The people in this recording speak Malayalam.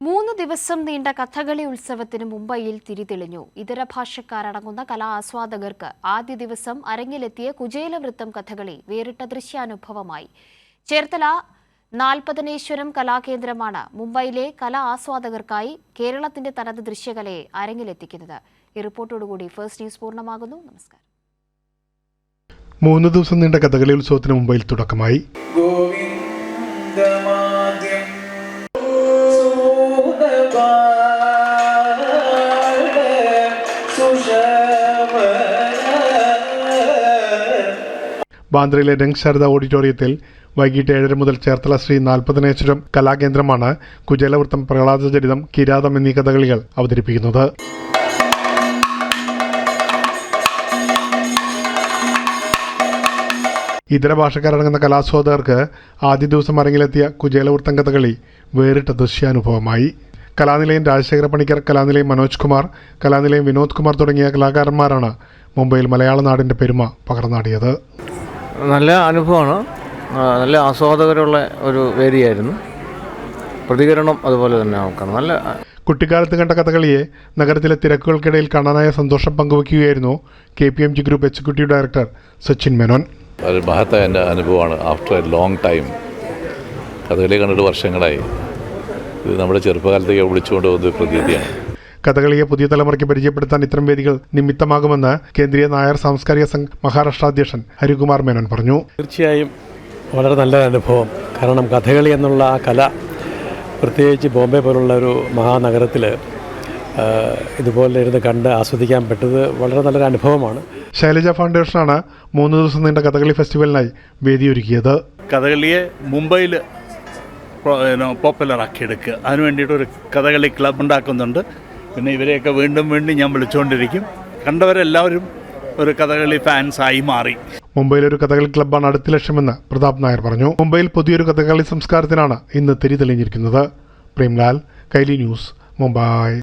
3 ദിവസം നീണ്ട കഥകളി ഉത്സവത്തിന് മുംബൈയിൽ തിരിതെളിഞ്ഞു. ഇതര ഭാഷക്കാരടങ്ങുന്ന കലാ ആസ്വാദകർക്ക് ആദ്യ ദിവസം അരങ്ങിലെത്തിയ കുചേലവൃത്തം കഥകളി വേറിട്ട ദൃശ്യാനുഭവമായി. ചേർത്തല നാൽപ്പതനേശ്വരം കലാകേന്ദ്രമാണ് മുംബൈയിലെ കലാ ആസ്വാദകർക്കായി കേരളത്തിന്റെ തനത് ദൃശ്യകലയെ അരങ്ങിലെത്തിക്കുന്നത്. ഈ റിപ്പോർട്ടോടുകൂടി ഫസ്റ്റ് ന്യൂസ് പൂർണ്ണമാകുന്നു. നമസ്കാരം. 3 ദിവസം നീണ്ട കഥകളി ഉത്സവത്തിന് മുംബൈയിൽ തുടക്കമായി. ബാന്ദ്രയിലെ രംഗ് ശാരദ ഓഡിറ്റോറിയത്തിൽ വൈകിട്ട് 7:30 മുതൽ ചേർത്തല ശ്രീ നാൽപ്പതനേശ്വരം കലാകേന്ദ്രമാണ് കുചേലവൃത്തം, പ്രഹ്ലാദചരിതം, കിരാതം എന്നീ കഥകളികൾ അവതരിപ്പിക്കുന്നത്. ഇതര ഭാഷക്കാരടങ്ങുന്ന കലാസ്വാദകർക്ക് ആദ്യ ദിവസം അരങ്ങിലെത്തിയ കുചേലവൃത്തം കഥകളി വേറിട്ട ദൃശ്യാനുഭവമായി. കലാനിലയം രാജശേഖര പണിക്കർ, കലാനിലയം മനോജ് കുമാർ, കലാനിലയം വിനോദ് കുമാർ തുടങ്ങിയ കലാകാരന്മാരാണ് മുംബൈയിൽ മലയാള നാടിൻ്റെ പെരുമ പകർന്നാടിയത്. നല്ല അനുഭവമാണ്. നല്ല ആസ്വാദകരുള്ള ഒരു വേദിയായിരുന്നു. പ്രതികരണം അതുപോലെ തന്നെ നോക്കണം. നല്ല കുട്ടിക്കാലത്ത് കണ്ട കഥകളിയെ നഗരത്തിലെ തിരക്കുകൾക്കിടയിൽ കാണാനായ സന്തോഷം പങ്കുവയ്ക്കുകയായിരുന്നു KPMG group executive director Sachin Menon. ഒരു മഹത്തായ എൻ്റെ അനുഭവമാണ്. After A long time Kathakali കണ്ടിട്ട് വർഷങ്ങളായി. ഇത് നമ്മുടെ ചെറുപ്പകാലത്തേക്ക് വിളിച്ചുകൊണ്ട് പോകുന്ന പ്രതീതിയാണ്. കഥകളിയെ പുതിയ തലമുറയ്ക്ക് പരിചയപ്പെടുത്താൻ ഇത്തരം വേദികൾ നിമിത്തമാകുമെന്ന് കേന്ദ്രീയ നായർ സാംസ്കാരിക സംഘ് മഹാരാഷ്ട്ര അധ്യക്ഷൻ ഹരികുമാർ മേനോൻ പറഞ്ഞു. തീർച്ചയായും വളരെ നല്ല അനുഭവം. കാരണം കഥകളി എന്നുള്ള ആ കല, പ്രത്യേകിച്ച് ബോംബെ പോലുള്ള ഒരു മഹാനഗരത്തിൽ ഇതുപോലെ ഇരുന്ന് കണ്ട് ആസ്വദിക്കാൻ പറ്റത് വളരെ നല്ലൊരു അനുഭവമാണ്. ശൈലജ ഫൗണ്ടേഷനാണ് 3 ദിവസം നീണ്ട കഥകളി ഫെസ്റ്റിവലിനായി വേദിയൊരുക്കിയത്. കഥകളിയെ മുംബൈയിൽ പോപ്പുലറാക്കിയെടുക്കുക, അതിനു വേണ്ടിയിട്ടൊരു കഥകളി ക്ലബ് ഉണ്ടാക്കുന്നുണ്ട്. പിന്നെ ഇവരെയൊക്കെ വീണ്ടും ഞാൻ വിളിച്ചുകൊണ്ടിരിക്കും. കണ്ടവരെല്ലാവരും ഒരു കഥകളി ഫാൻസായി മാറി. മുംബൈയിലൊരു കഥകളി ക്ലബ്ബാണ് അടുത്ത ലക്ഷ്യമെന്ന് പ്രതാപ് നായർ പറഞ്ഞു. മുംബൈയിൽ പുതിയൊരു കഥകളി സംസ്കാരത്തിനാണ് ഇന്ന് തിരിതെളിഞ്ഞിരിക്കുന്നത്. പ്രേംലാൽ, കൈലി ന്യൂസ്, മുംബൈ.